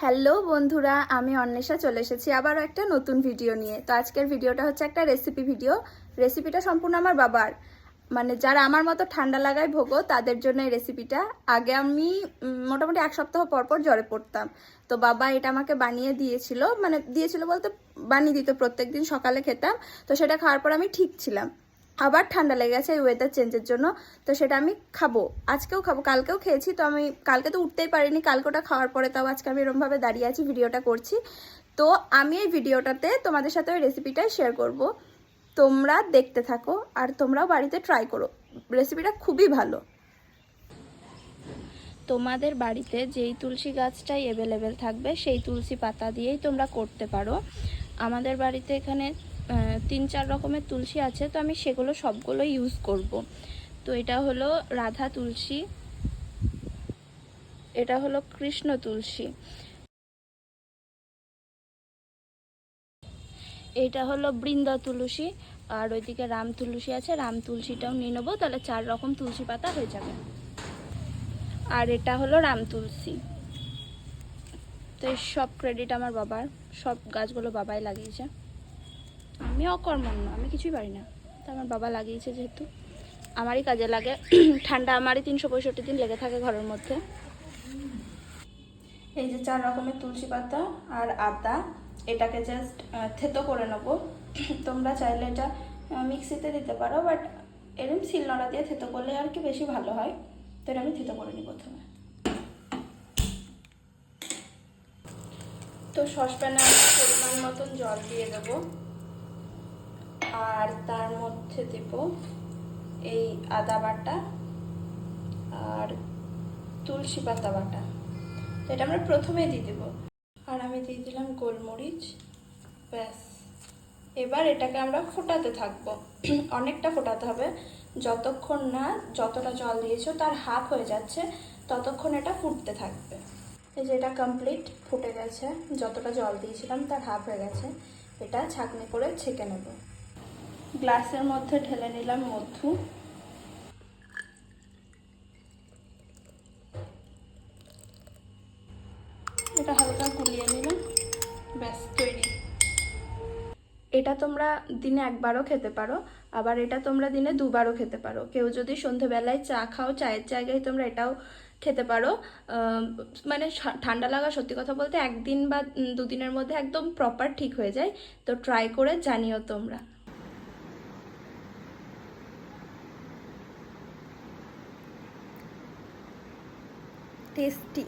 Hello বন্ধুরা, আমি অন্বেষা চলে এসেছি আবারও একটা নতুন ভিডিও নিয়ে। তো আজকের ভিডিওটা হচ্ছে একটা রেসিপি ভিডিও। রেসিপিটা সম্পূর্ণ আমার বাবার, মানে যারা আমার মতো ঠান্ডা লাগায় ভোগো তাদের জন্য এই রেসিপিটা। আগে আমি মোটামুটি এক সপ্তাহ পর পর জ্বরে পড়তাম, তো বাবা এটা আমাকে বানিয়ে দিয়েছিল, মানে দিয়েছিল বলতে বানিয়ে দিত, প্রত্যেকদিন সকালে খেতাম। তো সেটা খাওয়ার পর আমি ঠিক ছিলাম। আবার ঠান্ডা লেগে গেছে এই ওয়েদার চেঞ্জের জন্য, তো সেটা আমি খাবো, আজকেও খাবো, কালকেও খেয়েছি। তো আমি কালকে তো উঠতেই পারিনি, কালকে ওটা খাওয়ার পরে তাও আজকে আমি এরকমভাবে দাঁড়িয়ে আছি, ভিডিওটা করছি। তো আমি এই ভিডিওটাতে তোমাদের সাথে ওই রেসিপিটা শেয়ার করব, তোমরা দেখতে থাকো আর তোমরাও বাড়িতে ট্রাই করো। রেসিপিটা খুবই ভালো। তোমাদের বাড়িতে যেই তুলসী গাছটাই অ্যাভেলেবেল থাকবে সেই তুলসী পাতা দিয়েই তোমরা করতে পারো। আমাদের বাড়িতে এখানে 3-4 রকমের তুলসী আছে, তো আমি সেগুলো সবগুলো ইউজ করব। তো এটা হলো রাধা তুলসী, এটা হলো কৃষ্ণ তুলসী, এটা হলো বৃন্দা তুলসী, আর ওইদিকে রাম তুলসী আছে, রাম তুলসীটাও নিয়ে নেবো, তাহলে 4 রকম তুলসী পাতা হয়ে যাবে। আর এটা হলো রাম তুলসী। তো এই সব ক্রেডিট আমার বাবার, সব গাছগুলো বাবাই লাগিয়েছে, আমি অকর্মণ্য, আমি কিছুই পারি না। তো আমার বাবা লাগিয়েছে যেহেতু আমারই কাজে লাগে। ঠান্ডা আমারই 365 দিন লেগে থাকে ঘরের মধ্যে। এই যে 4 রকমের তুলসী পাতা আর আদা, এটাকে জাস্ট থেতো করে নেবো। তোমরা চাইলে এটা মিক্সিতে দিতে পারো, বাট এরকম শিলনোড়া দিয়ে থেতো করলে আর কি বেশি ভালো হয়। তো এটা আমি থেতো করে নিই প্রথমে। তো সসপ্যানে আমি পরিমাণ মতন জল দিয়ে দেবো, আর তার মধ্যে দেব এই আদা বাটা আর তুলসী পাতা বাটা। তো এটা আমরা প্রথমেই দিয়ে দেবো, আর আমি দিয়ে দিলাম গোলমরিচ। ব্যাস, এবার এটাকে আমরা ফোটাতে থাকবো। অনেকটা ফোটাতে হবে, যতক্ষণ না যতটা জল দিয়েছো তার হাফ হয়ে যাচ্ছে ততক্ষণ এটা ফুটতে থাকবে। এই যে এটা কমপ্লিট ফুটে গেছে, যতটা জল দিয়েছিলাম তার হাফ হয়ে গেছে। এটা ছাঁকনি করে ছেঁকে নেব। গ্লাসের মধ্যে ঢেলে নিলাম মধু, এটা হালকা গুলিয়ে নিলাম, ব্যাস তৈরি। এটা তোমরা দিনে একবারও খেতে পারো, আবার এটা তোমরা দিনে দুবারও খেতে পারো। কেউ যদি সন্ধেবেলায় চা খাও, চায়ের জায়গায় তোমরা এটাও খেতে পারো। মানে ঠান্ডা লাগা সত্যি কথা বলতে 1 দিন বা 2 দিনের মধ্যে একদম প্রপার ঠিক হয়ে যায়। তো ট্রাই করে জানিও তোমরা। টেস্টি।